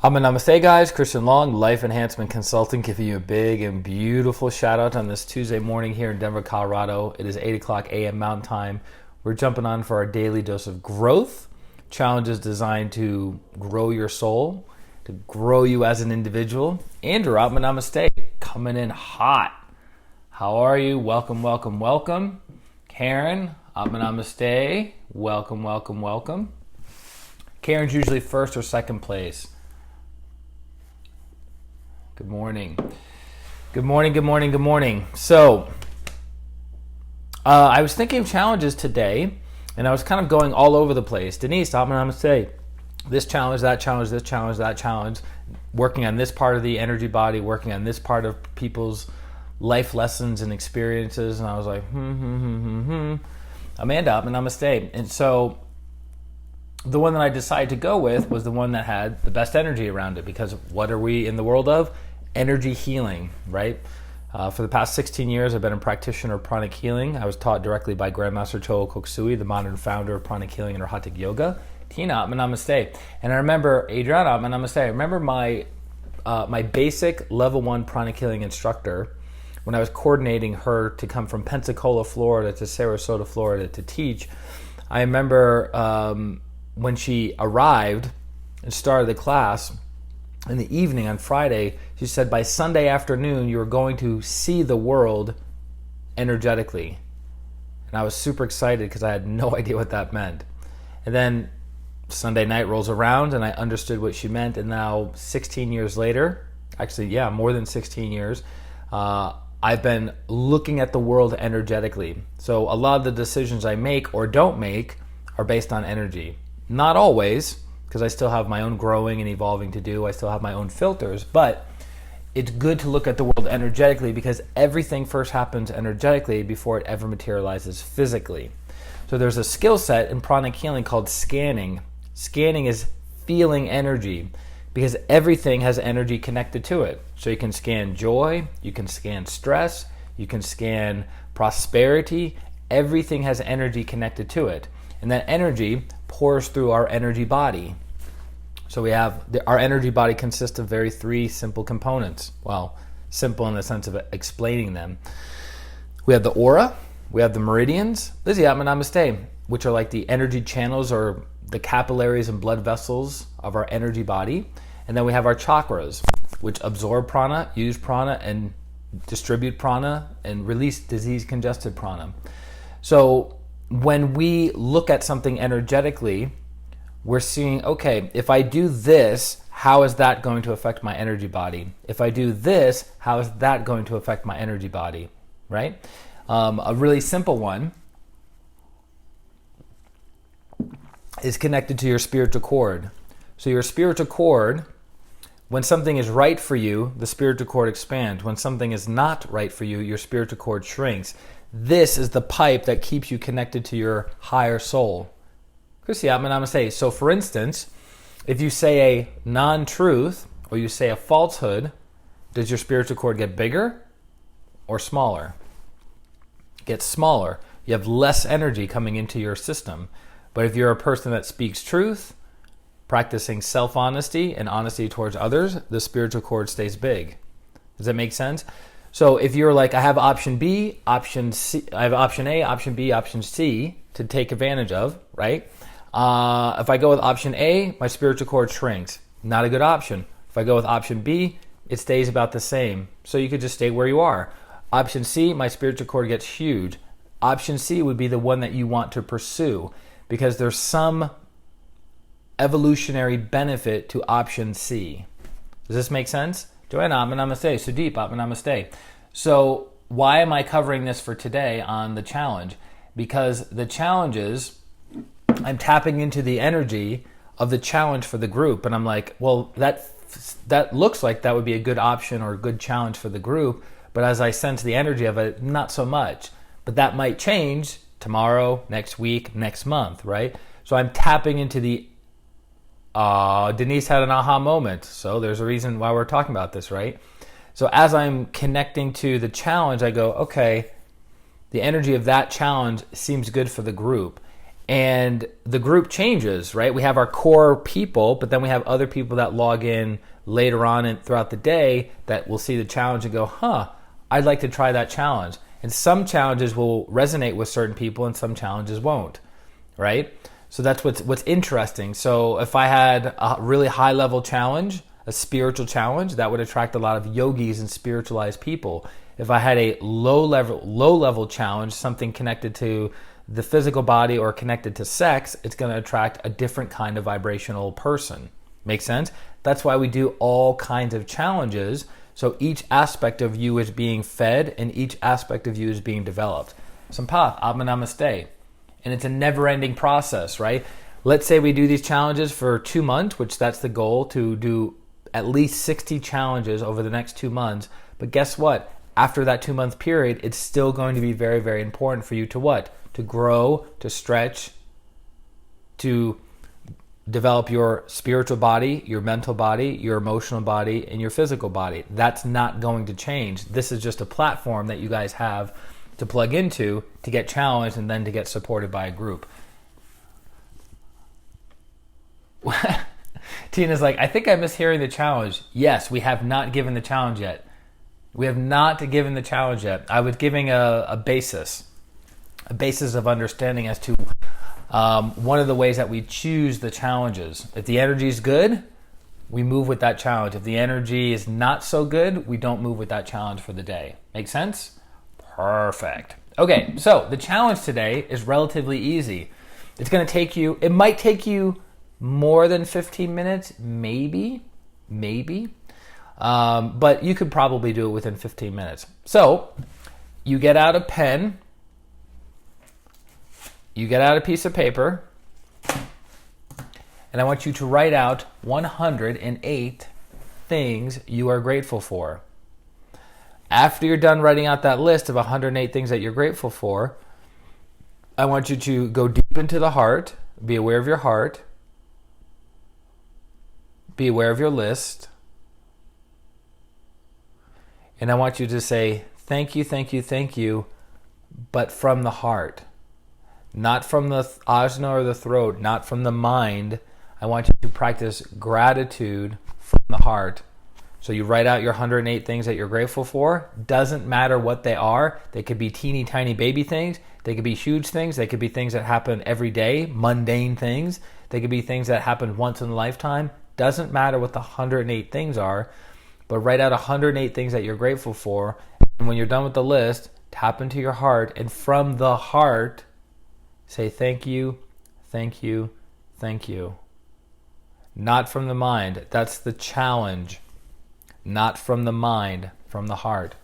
Namaste, guys. ChristianRLong, Life Enhancement Consultant, giving you a big and beautiful shout out on this Tuesday morning here in Denver, Colorado. It is 8 o'clock a.m. Mountain Time. We're jumping on for our daily dose of growth. Challenges designed to grow your soul, to grow you as an individual. Andrew, Namaste, coming in hot. How are you? Welcome, welcome, welcome. Karen, Namaste. Welcome, welcome, welcome. Karen's usually first or second place. Good morning. Good morning, good morning, good morning. So, I was thinking of challenges today, and I was kind of going all over the place. Denise, I'm going to say this challenge, that challenge, this challenge, that challenge, working on this part of the energy body, working on this part of people's life lessons and experiences. And I was like, Amanda, I'm going to stay. And so the one that I decided to go with was the one that had the best energy around it, because what are we in the world of? Energy healing, right? For the past 16 years, I've been a practitioner of pranic healing. I was taught directly by Grandmaster Choa Koksui, the modern founder of pranic healing and Hatha yoga. Tina, namaste. And I remember, Adriana, namaste. I remember my basic level 1 pranic healing instructor, when I was coordinating her to come from Pensacola, Florida to Sarasota, Florida to teach. I remember when she arrived and started the class in the evening on Friday, she said by Sunday afternoon you were going to see the world energetically. And I was super excited because I had no idea what that meant. And then Sunday night rolls around and I understood what she meant, and now 16 years later, actually more than 16 years, I've been looking at the world energetically. So a lot of the decisions I make or don't make are based on energy. Not always, because I still have my own growing and evolving to do. I still have my own filters, but it's good to look at the world energetically, because everything first happens energetically before it ever materializes physically. So there's a skill set in pranic healing called scanning. Scanning is feeling energy, because everything has energy connected to it. So you can scan joy, you can scan stress, you can scan prosperity. Everything has energy connected to it. And that energy pours through our energy body. So we have, our energy body consists of three simple components. Well, simple in the sense of explaining them. We have the aura, we have the meridians, Lizzie, namaste, which are like the energy channels or the capillaries and blood vessels of our energy body. And then we have our chakras, which absorb prana, use prana, and distribute prana, and release disease-congested prana. So when we look at something energetically, we're seeing, okay, if I do this, how is that going to affect my energy body? If I do this, how is that going to affect my energy body, right? A really simple one is connected to your spiritual cord. So your spiritual cord, when something is right for you, the spiritual cord expands. When something is not right for you, your spiritual cord shrinks. This is the pipe that keeps you connected to your higher soul. Namaste. So for instance, if you say a non-truth or you say a falsehood, does your spiritual cord get bigger or smaller? It gets smaller. You have less energy coming into your system. But if you're a person that speaks truth, practicing self-honesty and honesty towards others, the spiritual cord stays big. Does that make sense? So if you're like, I have option B, option C, I have option A, option B, option C to take advantage of, right? If I go with option A, my spiritual cord shrinks. Not a good option. If I go with option B, it stays about the same. So you could just stay where you are. Option C, my spiritual cord gets huge. Option C would be the one that you want to pursue, because there's some evolutionary benefit to option C. Does this make sense? Joanna, namaste. Sudeep, namaste. So why am I covering this for today on the challenge? Because the challenges, I'm tapping into the energy of the challenge for the group, and I'm like, well, that looks like that would be a good option or a good challenge for the group, but as I sense the energy of it, not so much. But that might change tomorrow, next week, next month, right? So I'm tapping into the Denise had an aha moment, so there's a reason why we're talking about this, right? So as I'm connecting to the challenge, I go, okay, the energy of that challenge seems good for the group. And the group changes, right? We have our core people, but then we have other people that log in later on and throughout the day that will see the challenge and go, I'd like to try that challenge. And some challenges will resonate with certain people and some challenges won't, right? So that's what's interesting. So if I had a really high level challenge, a spiritual challenge, that would attract a lot of yogis and spiritualized people. If I had a low level challenge, something connected to the physical body or connected to sex, it's going to attract a different kind of vibrational person. Make sense? That's why we do all kinds of challenges. So each aspect of you is being fed and each aspect of you is being developed. Sampath, Atma Namaste. And it's a never-ending process, right? Let's say we do these challenges for 2 months, which that's the goal, to do at least 60 challenges over the next 2 months. But guess what? After that 2-month period, it's still going to be very, very important for you to what? To grow, to stretch, to develop your spiritual body, your mental body, your emotional body, and your physical body. That's not going to change. This is just a platform that you guys have to plug into to get challenged and then to get supported by a group. Tina's like, I think I miss hearing the challenge. Yes, we have not given the challenge yet. We have not given the challenge yet. I was giving a basis of understanding as to one of the ways that we choose the challenges. If the energy is good, we move with that challenge. If the energy is not so good, we don't move with that challenge for the day. Make sense? Perfect. Okay, so the challenge today is relatively easy. It's going to take you, it might take you more than 15 minutes, maybe. But you could probably do it within 15 minutes. So you get out a pen, you get out a piece of paper, and I want you to write out 108 things you are grateful for. After you're done writing out that list of 108 things that you're grateful for, I want you to go deep into the heart, be aware of your heart, be aware of your list, and I want you to say, thank you, thank you, thank you, but from the heart. Not from the ajna or the throat, not from the mind. I want you to practice gratitude from the heart. So you write out your 108 things that you're grateful for. Doesn't matter what they are. They could be teeny tiny baby things. They could be huge things. They could be things that happen every day, mundane things. They could be things that happen once in a lifetime. Doesn't matter what the 108 things are, but write out 108 things that you're grateful for. And when you're done with the list, tap into your heart, and from the heart, say thank you, thank you, thank you. Not from the mind. That's the challenge. Not from the mind, from the heart.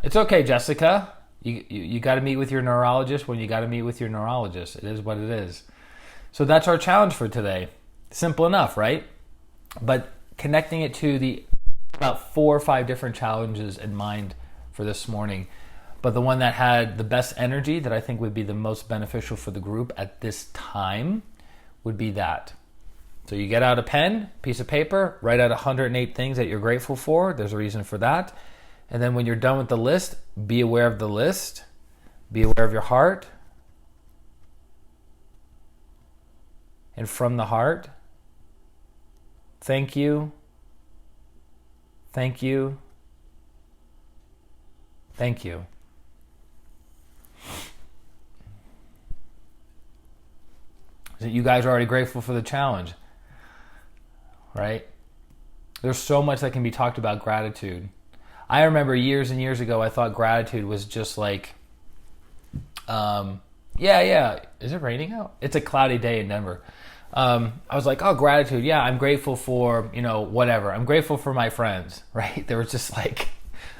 It's okay, Jessica. You got to meet with your neurologist when you got to meet with your neurologist. It is what it is. So that's our challenge for today. Simple enough, right? But connecting it to the about 4 or 5 different challenges in mind for this morning. But the one that had the best energy, that I think would be the most beneficial for the group at this time, would be that. So you get out a pen, piece of paper, write out 108 things that you're grateful for. There's a reason for that. And then when you're done with the list, be aware of the list. Be aware of your heart. And from the heart, thank you. Thank you. Thank you. So you guys are already grateful for the challenge, right? There's so much that can be talked about gratitude. I remember years and years ago, I thought gratitude was just like, is it raining out? It's a cloudy day in Denver. I was like, oh, gratitude. Yeah, I'm grateful for, whatever. I'm grateful for my friends, right? There was just like,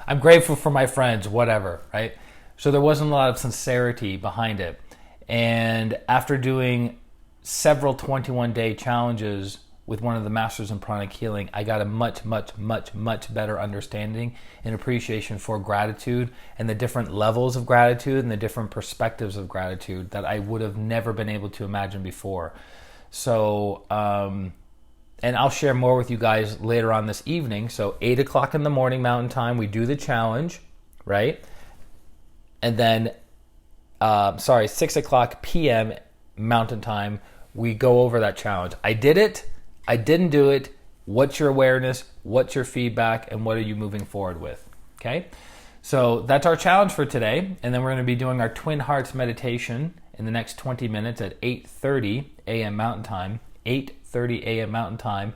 I'm grateful for my friends, whatever, right? So there wasn't a lot of sincerity behind it. And after doing several 21-day challenges with one of the masters in pranic healing, I got a much, much, much, much better understanding and appreciation for gratitude and the different levels of gratitude and the different perspectives of gratitude that I would have never been able to imagine before. So, and I'll share more with you guys later on this evening. So 8 o'clock in the morning Mountain Time, we do the challenge, right? And then 6 o'clock p.m. Mountain Time. We go over that challenge. I did it. I didn't do it. What's your awareness? What's your feedback? And what are you moving forward with? Okay? So that's our challenge for today. And then we're going to be doing our Twin Hearts meditation in the next 20 minutes at 8:30 a.m. Mountain Time. 8:30 a.m. Mountain Time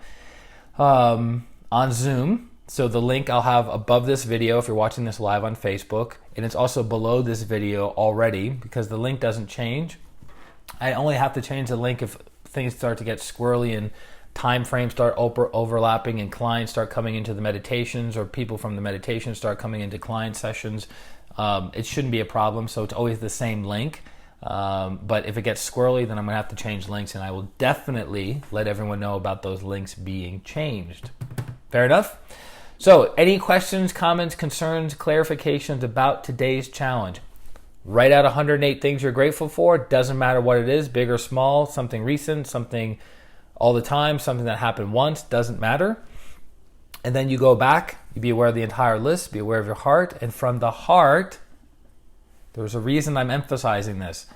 on Zoom. So the link I'll have above this video if you're watching this live on Facebook. And it's also below this video already because the link doesn't change. I only have to change the link if things start to get squirrely and time frames start overlapping and clients start coming into the meditations or people from the meditation start coming into client sessions. It shouldn't be a problem, so it's always the same link. But if it gets squirrely, then I'm going to have to change links, and I will definitely let everyone know about those links being changed. Fair enough? So any questions, comments, concerns, clarifications about today's challenge? Write out 108 things you're grateful for. Doesn't matter what it is, big or small, something recent, something all the time, something that happened once, doesn't matter. And then you go back, you be aware of the entire list, be aware of your heart, and from the heart, there's a reason I'm emphasizing this.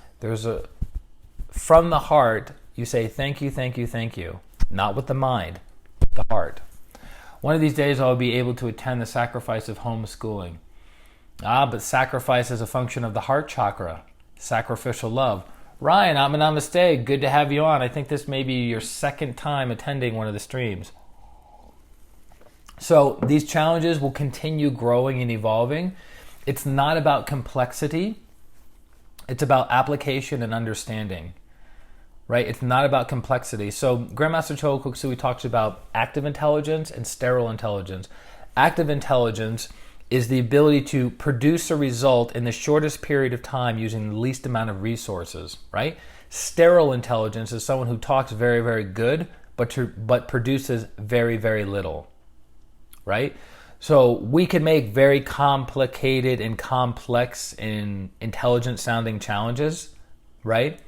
From the heart, you say thank you, thank you, thank you. Not with the mind, with the heart. One of these days I'll be able to attend the sacrifice of homeschooling. But sacrifice is a function of the heart chakra, sacrificial love. Ryan, namaste. Good to have you on. I think this may be your second time attending one of the streams. So these challenges will continue growing and evolving. It's not about complexity. It's about application and understanding, right? It's not about complexity. So Grandmaster Chogo Koksui talks about active intelligence and sterile intelligence. Active intelligence is the ability to produce a result in the shortest period of time using the least amount of resources, right? Sterile intelligence is someone who talks very, very good, but produces very, very little, right? So we can make very complicated and complex and intelligent sounding challenges, right?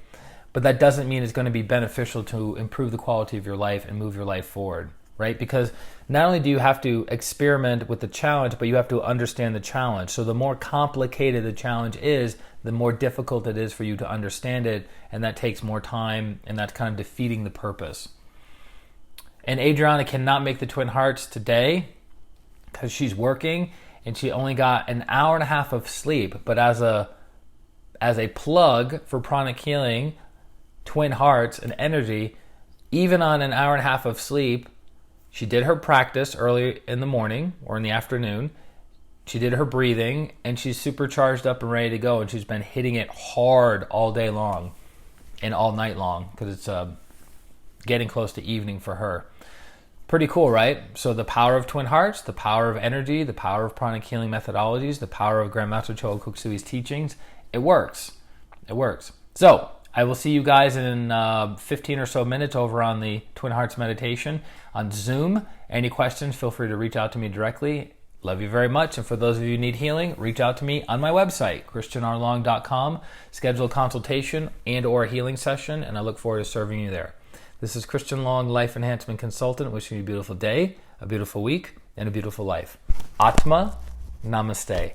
But that doesn't mean it's going to be beneficial to improve the quality of your life and move your life forward, right? Because not only do you have to experiment with the challenge, but you have to understand the challenge. So the more complicated the challenge is, the more difficult it is for you to understand it, and that takes more time, and that's kind of defeating the purpose. And Adriana cannot make the Twin Hearts today because she's working, and she only got an hour and a half of sleep. But as a plug for pranic healing, Twin Hearts, and energy, even on an hour and a half of sleep, she did her practice early in the morning or in the afternoon. She did her breathing, and she's super charged up and ready to go. And she's been hitting it hard all day long and all night long because it's getting close to evening for her. Pretty cool, right? So the power of Twin Hearts, the power of energy, the power of pranic healing methodologies, the power of Grandmaster Chogo Koksui's teachings, it works. It works. So I will see you guys in 15 or so minutes over on the Twin Hearts meditation on Zoom. Any questions, feel free to reach out to me directly. Love you very much. And for those of you who need healing, reach out to me on my website, ChristianRLong.com. Schedule a consultation and or a healing session, and I look forward to serving you there. This is Christian Long, Life Enhancement Consultant, wishing you a beautiful day, a beautiful week, and a beautiful life. Atma, namaste.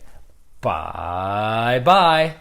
Bye-bye.